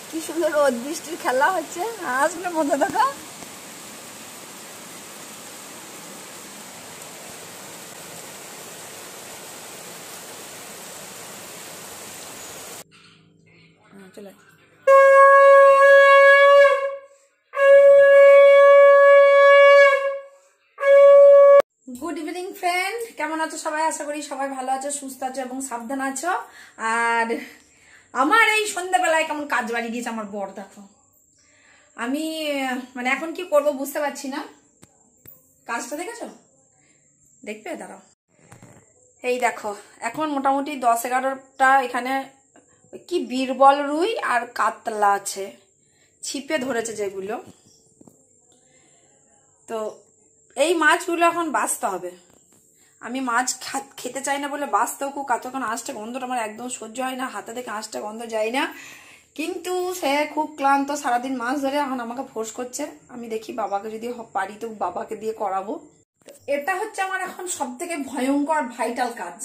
কি সুন্দর রোদ বৃষ্টির খেলা হচ্ছে, আসলে মধ্যে দেখো। চলে গুড ইভিনিং ফ্রেন্ড, কেমন আছো সবাই? আশা করি সবাই ভালো আছো, সুস্থ আছো এবং সাবধান আছো। আর আমার এই সন্ধ্যাবেলায় কেমন কাজ বাড়ি দিয়েছে আমার বর, দেখো। আমি মানে এখন কি করব বুঝতে পারছি না। কাজটা দেখেছো? দেখবে, দাঁড়াও। এই দেখো, এখন মোটামুটি 10-11টা এখানে কি বীরবল রুই আর কাতলা আছে, ছিপে ধরেছে যেগুলো। তো এই মাছগুলো এখন বাছতে হবে। আমি মাছ খেতে চাই না বলে বাছতেও খুব কাতক্ষণ আঁশটা গন্ধটা আমার একদম সহ্য হয় না, হাতে থেকে আঁশটা গন্ধ যায় না। কিন্তু সে খুব ক্লান্ত, সারাদিন মাছ ধরে এখন আমাকে ফোর্স করছে। আমি দেখি বাবাকে যদি পারি তো বাবাকে দিয়ে করাবো। এটা হচ্ছে আমার এখন সব থেকে ভয়ঙ্কর ভাইটাল কাজ।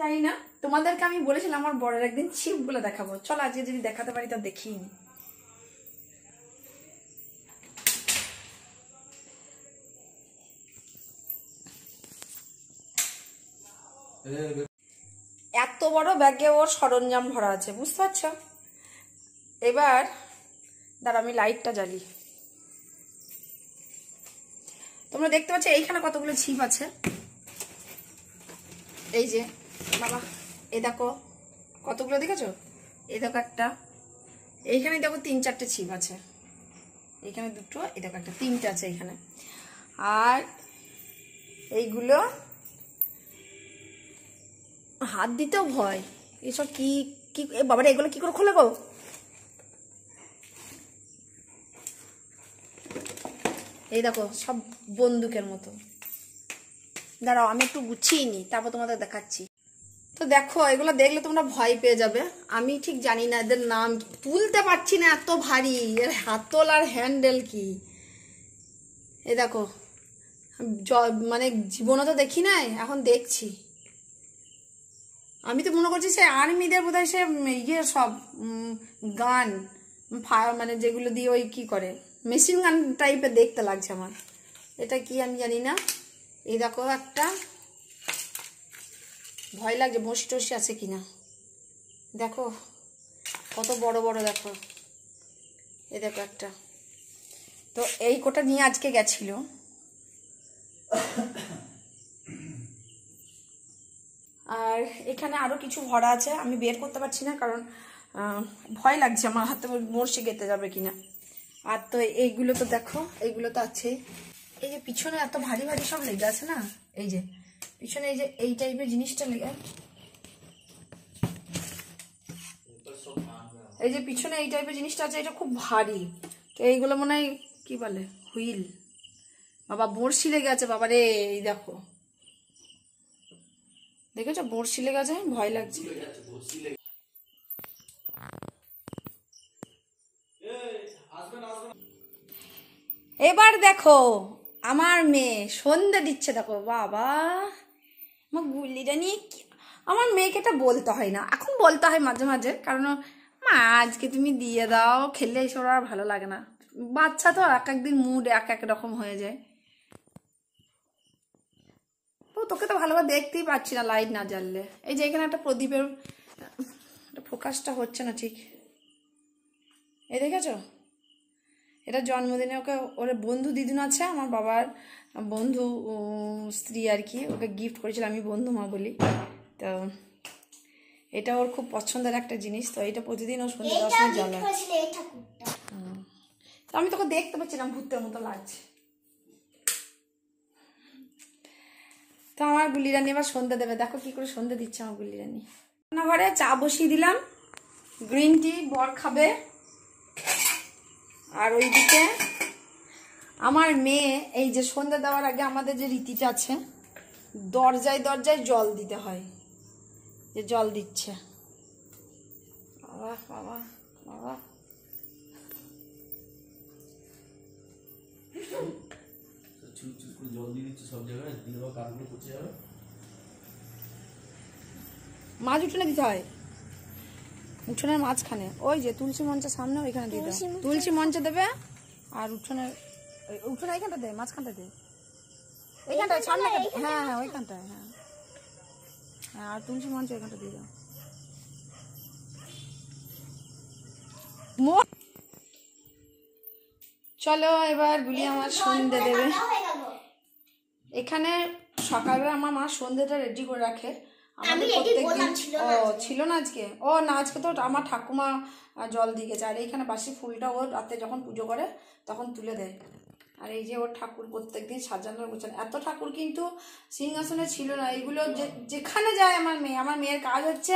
জানি না, তোমাদেরকে আমি বলেছিলাম আমার বরের একদিন ছিপ গুলো দেখাবো। চলো আজকে যদি দেখাতে পারি তা দেখিয়ে নি। এত বড় ব্যাগে ওর সরঞ্জাম ভরা আছে, বুঝতে পারছো? এবার দাঁড়া, আমি লাইটটা জ্বালি। তোমরা দেখতে পাচ্ছ এইখানে কতগুলো ছিপ আছে। এই যে বাবা, এই দেখো কতগুলো, দেখেছো? এই দেখো একটা, এইখানে দেখো 3-4টে ছিপ আছে, এইখানে 2টো, এই দেখো একটা, 3টে আছে এইখানে। আর এইগুলো হাত দিতেও ভয়। এসব কি কি বাবারে, এগুলো কি করে খোলে গো? এই দেখো সব বন্দুকের মতো। দাঁড়াও আমি একটু গুছিয়ে নি, তারপর তোমাদের দেখাচ্ছি। তো দেখো, এগুলো দেখলে তোমরা ভয় পেয়ে যাবে। আমি ঠিক জানি না এদের নাম, তুলতে পারছি না, এত ভারী। এর হাতল আর হ্যান্ডেল কি, এই দেখো। মানে জীবনে তো দেখি নাই, এখন দেখছি। আমি তো মনে করছি সে আর্মিদের বোধহয় সে ইয়ে সব গান মানে যেগুলো দিয়ে ওই কি করে, মেশিন গান টাইপের দেখতে লাগছে আমার। এটা কি আমি জানি না। এই দেখো একটা, ভয় লাগছে বসি টসি আছে কিনা। দেখো কত বড় বড়, দেখো। এই দেখো একটা। তো এই কোটা নিয়ে আজকে গেছিল। আর এখানে আরো কিছু ভরা আছে, আমি বের করতে পারছি না কারণ ভয় লাগছে আমার, হাতে বড়শি গেতে যাবে কিনা। আর তো এইগুলো তো দেখো, এইগুলো তো আছে। এই যে পিছনে এত ভারী ভারী সব লেগে আছে না, এই যে পিছনে এই যে এই টাইপের জিনিসটা লেগে, এই যে পিছনে এই টাইপের জিনিসটা আছে, এটা খুব ভারী। তো এইগুলো মনে হয় কি বলে, হুইল। বাবা বড়শি লেগে আছে বাবা রে, এই দেখো, দেখেছো বড়শি লেগে আছে, ভয় লাগছে। এবার দেখো আমার মেয়ে সন্ধ্যা দিচ্ছে, দেখো বাবা। আমার গুল্লিটা নিয়ে আমার মেয়েকে এটা বলতে হয় না, এখন বলতে হয় মাঝে মাঝে, কারণ মা আজকে তুমি দিয়ে দাও, খেললে এসব আর ভালো লাগে না। বাচ্চা তো এক একদিন মুড এক এক রকম হয়ে যায়। ও তোকে তো ভালোভাবে দেখতেই পাচ্ছি না লাইট না জ্বাললে। এই যে এখানে একটা প্রদীপের ফোকাসটা হচ্ছে না ঠিক, এই দেখেছো? এটা জন্মদিনে ওকে, ওর বন্ধু দিদিন আছে, আমার বাবার বন্ধু স্ত্রী আর কি, ওকে গিফট করেছিল, আমি বন্ধু মা বলি। তো এটা ওর খুব পছন্দের একটা জিনিস। তো এটা প্রতিদিন ও সন্ধ্যে 10 সময় জ্বালায়। তো আমি তোকে দেখতে পাচ্ছি না, ভূতের মতো লাগছে। তো আমার গুল্লি রানী এবার সন্ধ্যা দেবে, দেখো কি করে সন্ধ্যা দিচ্ছে আমার গুল্লি রানী। রান্নাঘরে চা বসিয়ে দিলাম, গ্রিন টি বর খাবে। আর ওইদিকে আমার মেয়ে, এই যে সন্ধ্যা দেওয়ার আগে আমাদের যে রীতিটা আছে, দরজায় দরজায় জল দিতে হয়, যে জল দিচ্ছে। বাবা বাবা বাবা, মাছ উঠে দিতে হয়। উঠোনের মাঝখানে ওই যে তুলসী মঞ্চের সামনে ওইখানে দিয়ে দাও। তুলসী মঞ্চে দেবে আর উঠোনের এইখানটা দে, মাঝখানটা দে, এইখানটায় সামনে। হ্যাঁ হ্যাঁ ওইখানটায়, হ্যাঁ হ্যাঁ, আর তুলসী মঞ্চ ওইখানটা দিয়ে দাও। চলো এবার গুলি আমার সন্ধে দেবে। এখানে সকালবেলা আমার মা সন্ধেটা রেডি করে রাখে। আমাদের প্রত্যেকদিন ছিল না আজকে, ও না আজকে তো আমার ঠাকুমা জল দিয়ে গেছে। আর এইখানে বাসি ফুলটা ও রাতে যখন পুজো করে তখন তুলে দেয়। আর এই যে ওর ঠাকুর প্রত্যেকদিন সাজানোর গোছানো, এত ঠাকুর কিন্তু সিংহাসনে ছিল না। এইগুলো যেখানে যায় আমার মেয়ের কাজ হচ্ছে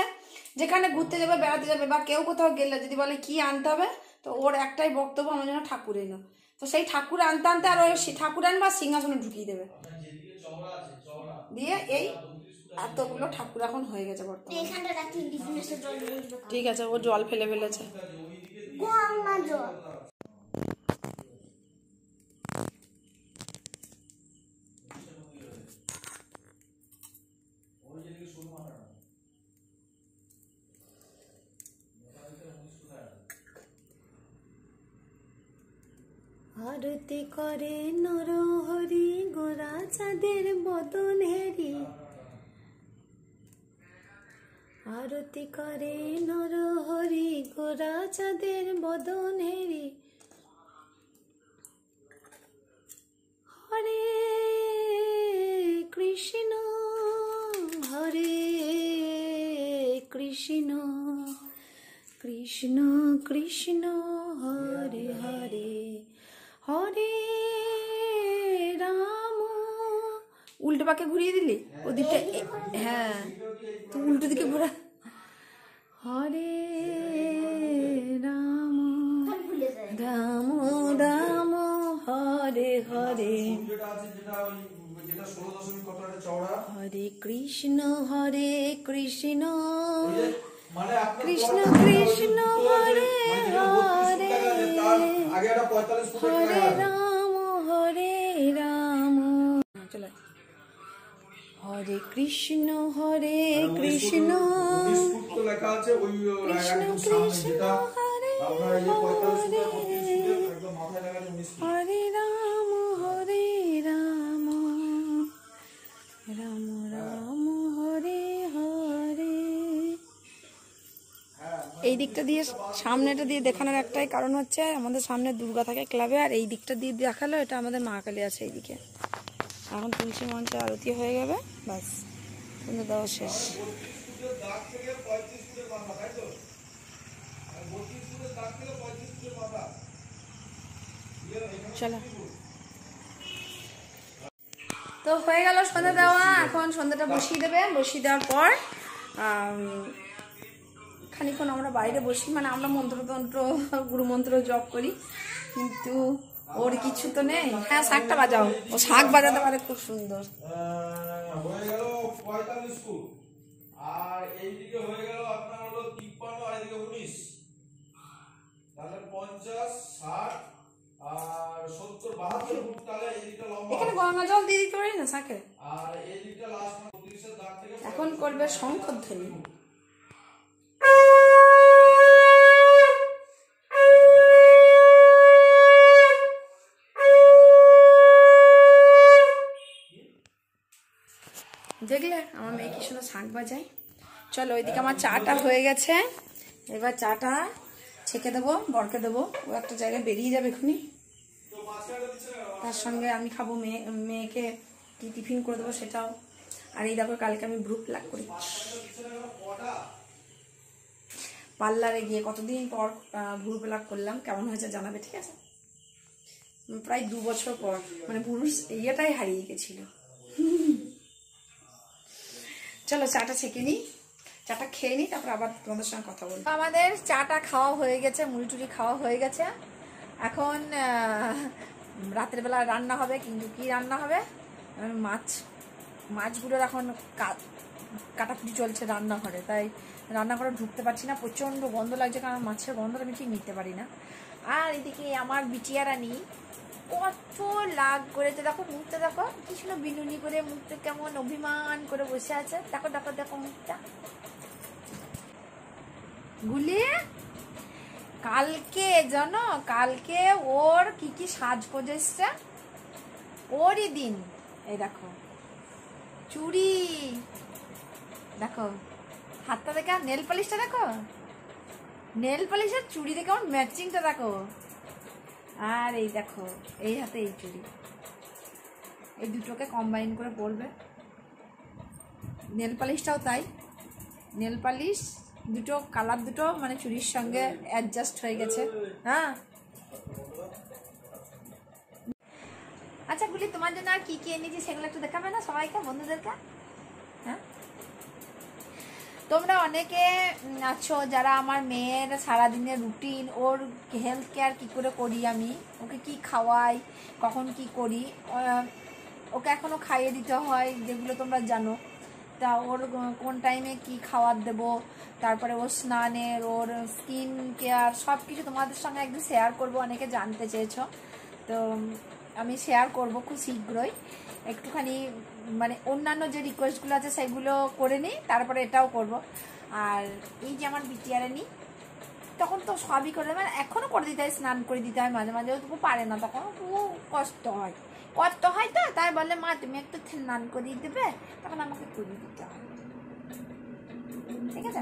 যেখানে ঘুরতে যাবে, বেড়াতে যাবে বা কেউ কোথাও গেলে যদি বলে কি আনতে হবে, তো ওর একটাই বক্তব্য, আমার জন্য ঠাকুর এনো। তো সেই ঠাকুর আনতে আনতে আর ওই ঠাকুর আনবা সিংহাসনে ঢুকিয়ে দেবে দিয়ে। এই এতগুলো ঠাকুর এখন হয়ে গেছে বর্তমানে। ঠিক আছে, ও জল ফেলে ফেলেছে। আরতি করে নরহরি গোরা চাঁদের বদন হেরি, আরতি করে নরহরি গোরা চাঁদের বদন হেরি, হরে কৃষ্ণ হরে কৃষ্ণ কৃষ্ণ কৃষ্ণ হরে হরে হরে রাম। উল্টো পাকে ঘুরিয়ে দিলি ওদিকটা, হ্যাঁ তুই উল্টো দিকে ঘোরা। হরে রাম রাম রাম হরে হরে, হরে কৃষ্ণ কৃষ্ণ কৃষ্ণ হরে হরে, হরে রাম চলে। হরে কৃষ্ণ কৃষ্ণ কৃষ্ণ হরে হরে, হরে রাম রাম রাম হরে হরে। এই দিকটা দিয়ে সামনেটা দিয়ে দেখানোর একটাই কারণ হচ্ছে আমাদের সামনে দুর্গা থাকে ক্লাবে, আর এই দিকটা দিয়ে দেখালো এটা আমাদের মা কালী আছে এইদিকে। এখন তুলসী মঞ্চে আরতি হয়ে যাবে, ব্যাস সন্ধ্যে দেওয়া শেষ। চলো তো হয়ে গেল সন্ধ্যা দেওয়া। এখন সন্ধ্যাটা বসিয়ে দেবে, বসিয়ে দেওয়ার পর খানিক্ষণ আমরা বাইরে বসি, মানে আমরা মন্ত্রতন্ত্র গুরুমন্ত্র জপ করি, কিন্তু ওর কিছু তো নেই। হ্যাঁ শাকটা বাজাও, ও শাক বাজাতে পারে খুব সুন্দর। হয়ে গেল 45 ফুট, আর এইদিকে হয়ে গেল আপনার হলো 53 আর এদিকে 19, তাহলে 50 60 আর 70 72 ফুট। তাহলে এইদিকটা লম্বা, এখানে গঙ্গা জল দিয়ে দিতে পারি না শাকে। আর এইদিকটা লাস্ট 30 এর দাগ থেকে এখন করবে শঙ্খধ্বনি। দেখলে আমার মেয়ে কি সুন্দর শাঁখ বাজায়। চলো ওইদিকে আমার চাটা হয়ে গেছে, এবার চাটা ছেঁকে দেবো, বরকে দেবো, ও একটা জায়গায় বেরিয়ে যাবে এখনই। তার সঙ্গে আমি খাবো, মেয়েকে কি টিফিন করে দেবো সেটাও। আর এই দেখো কালকে আমি ব্রু প্লাক করি পার্লারে গিয়ে, কতদিন পর ভ্রু প্লাক করলাম, কেমন হয়েছে জানাবে, ঠিক আছে? প্রায় 2 বছর পর, মানে ভ্রুর ইয়েটাই হারিয়ে গেছিল। চলো চাটা ছেঁকে নিই, চাটা খেয়ে নিই, তারপর আবার তোমাদের সঙ্গে কথা বলবো। আমাদের চাটা খাওয়া হয়ে গেছে, মুড়ি টুড়ি খাওয়া হয়ে গেছে। এখন রাতের বেলা রান্না হবে, কিন্তু কি রান্না হবে, মাছগুলোর এখন কাটাকুটি চলছে রান্নাঘরে, তাই রান্নাঘরে ঢুকতে পারছি না, প্রচণ্ড গন্ধ লাগছে, কারণ মাছের গন্ধটা আমি ঠিক নিতে পারি না। আর এদিকে আমার বিটিয়ারানি কত লাগ করেছে, দেখো মুখটা দেখো কি ছিল, বিনুনি করে মুখটা কেমন অভিমান করে বসে আছে, দেখো দেখো দেখো মুখটা। গুলি কালকে জানো, কালকে ওর কি কি সাজগোজ এসছে, ওরই দিন। এই দেখো চুড়ি, দেখো হাতটা দেখে, নেল পালিশটা দেখো, নেল পালিশের চুড়ি দেখে আমার ম্যাচিংটা দেখো। আর এই দেখো এই হাতে এই চুড়ি, এই দুটোকে কম্বাইন করে পরবে। নেল পালিশটাও তাই, নেল পালিশ দুটো কালার দুটো মানে চুড়ির সঙ্গে অ্যাডজাস্ট হয়ে গেছে। হ্যাঁ আচ্ছা গুলি, তোমার জন্য আর কি কি এনেছি সেগুলো একটু দেখাবে না সবাইকে, বন্ধুদেরকে? হ্যাঁ তোমরা অনেকে আছো যারা আমার মেয়ের সারাদিনের রুটিন, ওর হেলথ কেয়ার কী করে করি আমি, ওকে কি খাওয়াই, কখন কি করি, ওকে এখনও খাইয়ে দিতে হয় যেগুলো তোমরা জানো। তা ওর কোন টাইমে কি খাবার দেবো, তারপরে ওর স্নানের, ওর স্কিন কেয়ার সব কিছু তোমাদের সঙ্গে একদিন শেয়ার করব। অনেকে জানতে চেয়েছো, তো আমি শেয়ার করব খুব শীঘ্রই। একটুখানি মানে অন্যান্য যে রিকোয়েস্টগুলো আছে সেগুলো করে নিই, তারপরে এটাও করব। আর এই যে আমার বিটিআরে নিই, তখন তো সবই করে, মানে এখনও করে দিতে হয়, স্নান করে দিতে হয় মাঝে মাঝে, তবু পারে না, তখন খুব কষ্ট হয় তো, তাই বলে মা তুমি একটু স্নান করিয়ে দেবে, তখন আমাকে করিয়ে দিতে হয়। ঠিক আছে,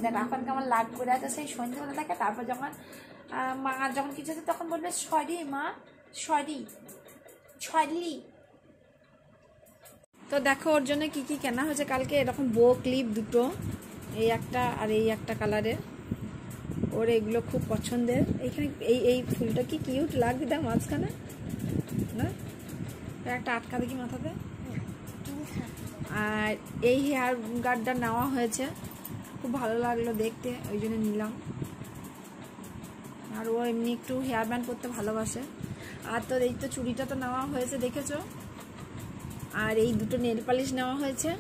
দেখ এখন কেমন লাগ করে আছে সেই সন্ধ্যেবেলা দেখে। তারপর যখন মা যখন কিছু আছে তখন বলবে সরি মা, সরি। তো দেখো ওর জন্য কি কি কেনা হয়েছে কালকে। এরকম বো ক্লিপ দুটো, এই একটা আর এই একটা কালারের, ওর এগুলো খুব পছন্দের। এইখানে এই ফুলটা কি কিউট লাগবে তার মাঝখানে না, একটা আটকা দেখি মাথাতে। আর এই হেয়ার গার্ডটা নেওয়া হয়েছে, খুব ভালো লাগলো দেখতে, ওই জন্য নিলাম। আর ও এমনি একটু হেয়ার ব্যান্ড করতে ভালোবাসে। আর তো এই তো চুড়িটা তো নেওয়া হয়েছে দেখেছো। আর এই দুটো নেল পালিশ নেওয়া হয়েছে,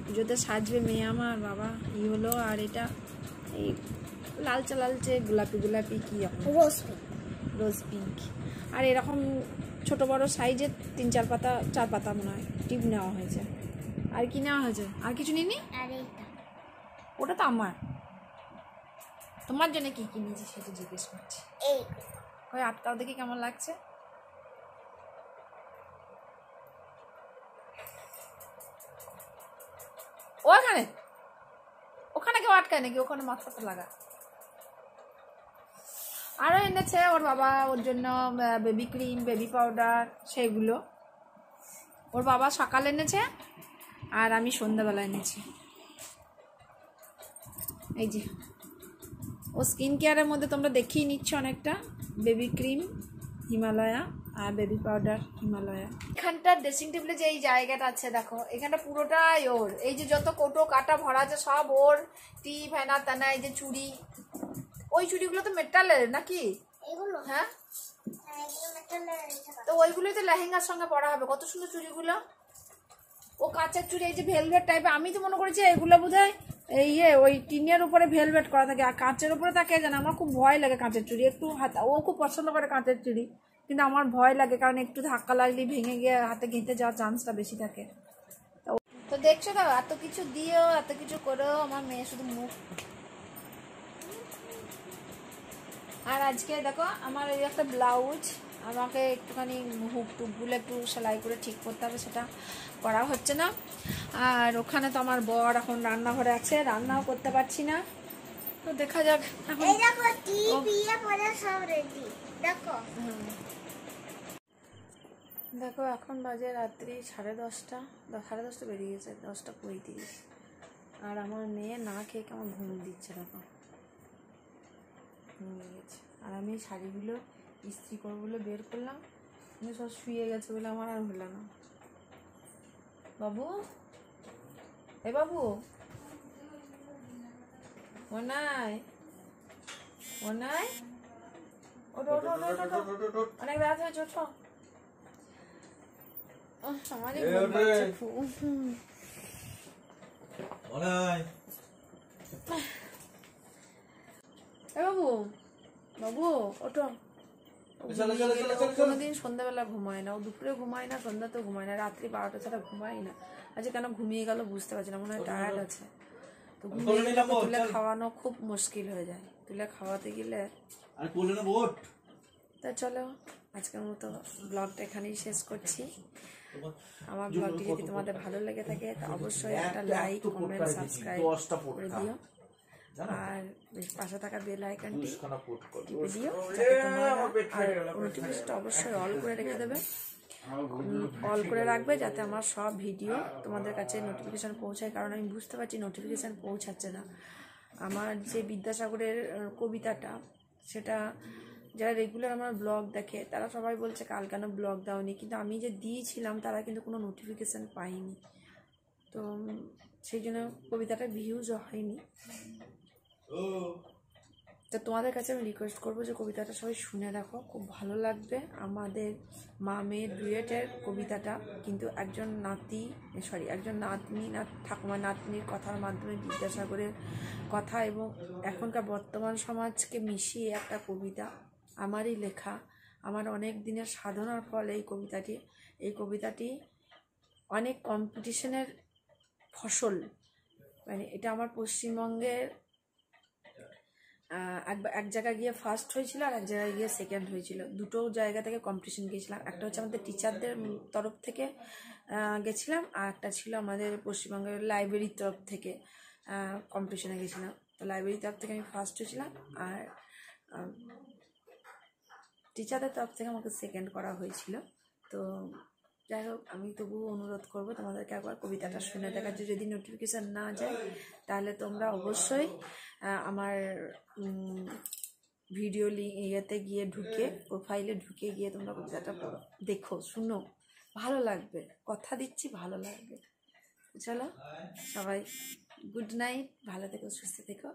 পুজোতে সাজবে মেয়ে আমার, বাবা ই হলো। আর এটা এই লালচে লালচে গোলাপি গোলাপি কি রোজ পিঙ্ক। আর এরকম ছোট বড় সাইজের 3-4 পাতা, 4 পাতা মনে হয় টিপ নেওয়া হয়েছে। আর কি নেওয়া হয়েছে? আর কিছু নিনি? ওটা তো আমার। তোমার জন্য কি কি নিয়েছি সেটা জিজ্ঞেস করছি। ওই আটকাও দেখি কেমন লাগছে। ওখানে ওখানে কেউ আটকায় নাকি? ওখানে মাথাটা লাগা। আরও এনেছে ওর বাবা ওর জন্য বেবি ক্রিম, বেবি পাউডার, সেগুলো ওর বাবা সকালে এনেছে আর আমি সন্ধ্যাবেলা এনেছি। এই যে ও স্কিন কেয়ারের মধ্যে তোমরা দেখিয়ে নিচ্ছ অনেকটা, বেবি ক্রিম হিমালয়া আর বেবি পাউডার হিমালয়া। এখানটা ড্রেসিং টেবিলে যে এই জায়গাটা আছে দেখো, এখানটা পুরোটাই ওর। এই যে যত কোটো কাটা ভরা আছে সব ওর, টিপ হেনা তেনা, এই যে চুড়ি, ওই চুড়িগুলো তো মেটালের নাকি? হ্যাঁ তো ওইগুলোই তো লেহেঙ্গার সঙ্গে পরা হবে। কত সুন্দর চুড়িগুলো, ও কাঁচের চুড়ি, এই যে ভেলভেট টাইপের। আমি তো মনে করেছি এগুলো বোধহয় এই ওই টিনের উপরে ভেলভেট করা থাকে, আর কাঁচের উপরে থাকে জানা। আমার খুব ভয় লাগে কাঁচের চুড়ি, একটু ও খুব পছন্দ করে কাঁচের চুড়ি, কিন্তু আমার ভয় লাগে, কারণ একটু ধাক্কা লাগলে ভেঙে গিয়ে হাতে গেঁথে যাওয়ার চান্সটা বেশি থাকে। তো দেখছো তো, এত কিছু দিয়েও এত কিছু করেও আমার মেয়ে শুধু মুখ। আর আজকে দেখো আমার এই একটা ব্লাউজ, আমাকে একটুখানি হুক টুকগুলো একটু সেলাই করে ঠিক করতে হবে, সেটা করা হচ্ছে না। আর ওখানে তো আমার বর এখন রান্নাঘরে আছে, রান্নাও করতে পারছি না। তো দেখা যাক এখন। দেখো এখন বাজে রাত্রি 10:30, 10:30 বেরিয়ে গেছে, 10:35। আর আমার মেয়ে না খেয়ে কেমন ঘুম দিচ্ছে, দেখো ঘুমিয়ে গেছে। আর আমি শাড়িগুলো ইস্ত্রি করবো বলে বের করলাম, কিন্তু সব শুয়ে গেছে বলে আমার আর হলো না। বাবু, এ বাবু, ও নাই, ও নাই, ওঠো ওঠো ওঠো ওঠো, অনেক রাত হয়েছে, ওঠো। আমারই ঘুম পাচ্ছে খুব। এ বাবু, বাবু ওঠো। কোনোদিন সন্ধ্যাবেলা ঘুমায় না, ও দুপুরে ঘুমায় না, সন্ধ্যাতেও ঘুমায় না, রাত্রি 12টা ছাড়া ঘুমায় না। আজকে কেন ঘুমিয়ে গেল বুঝতে পারছি না, মনে হয় টায়ার্ড আছে। তো ঘুমিয়ে গেলে তুলে খাওয়ানো খুব মুশকিল হয়ে যায়, তুলে খাওয়াতে গেলে। আর কোলে না বোট। তা চলো আজকের মতো ব্লগটা এখানেই শেষ করছি। আমার ব্লগটি যদি তোমাদের ভালো লেগে থাকে তো অবশ্যই একটা লাইক, কমেন্ট, সাবস্ক্রাইব করে দিও, আর পাশে থাকা বেল আইকনটি টিপে দিও যাতে তোমরা, আর নোটিফিকেশনটা অবশ্যই অল করে রেখে দেবে, অল করে রাখবে যাতে আমার সব ভিডিও তোমাদের কাছে নোটিফিকেশান পৌঁছায়। কারণ আমি বুঝতে পারছি নোটিফিকেশান পৌঁছাচ্ছে না। আমার যে বিদ্যাসাগরের কবিতাটা, সেটা যারা রেগুলার আমার ব্লগ দেখে তারা সবাই বলছে কাল কেন ব্লগ দাওনি, কিন্তু আমি যে দিয়েছিলাম তারা কিন্তু কোনো নোটিফিকেশান পাইনি। তো সেই জন্য কবিতাটা ভিউজও হয়নি। তো তোমাদের কাছে আমি রিকোয়েস্ট করবো যে কবিতাটা সবাই শুনে রাখো, খুব ভালো লাগবে। আমাদের মা মেয়ের ডুয়েটের কবিতাটা, কিন্তু একজন নাতনি ঠাকুমা নাতনির কথার মাধ্যমে বিদ্যাসাগরের কথা এবং এখনকার বর্তমান সমাজকে মিশিয়ে একটা কবিতা, আমারই লেখা, আমার অনেক দিনের সাধনার ফল এই কবিতাটি অনেক কম্পিটিশনের ফসল। মানে এটা আমার পশ্চিমবঙ্গের এক জায়গায় গিয়ে ফার্স্ট হয়েছিল আর এক জায়গায় গিয়ে সেকেন্ড হয়েছিল। দুটো জায়গা থেকে কম্পিটিশন গিয়েছিলাম, একটা হচ্ছে আমাদের টিচারদের তরফ থেকে গেছিলাম, আর একটা ছিল আমাদের পশ্চিমবঙ্গের লাইব্রেরির তরফ থেকে কম্পিটিশনে গেছিলাম। তো লাইব্রেরির তরফ থেকে আমি ফার্স্ট হয়েছিলাম, আর টিচারদের তরফ থেকে আমাকে সেকেন্ড করা হয়েছিল। তো যাই হোক, আমি তবুও অনুরোধ করবো তোমাদেরকে একবার কবিতাটা শুনে দেখার, যদি নোটিফিকেশান না যায় তাহলে তোমরা অবশ্যই আমার ভিডিও ইয়েতে গিয়ে প্রোফাইলে ঢুকে গিয়ে তোমরা কবিতাটা দেখো, শুনো, ভালো লাগবে, কথা দিচ্ছি ভালো লাগবে। চলো সবাই গুড নাইট, ভালো থেকো, সুস্থ থেকো।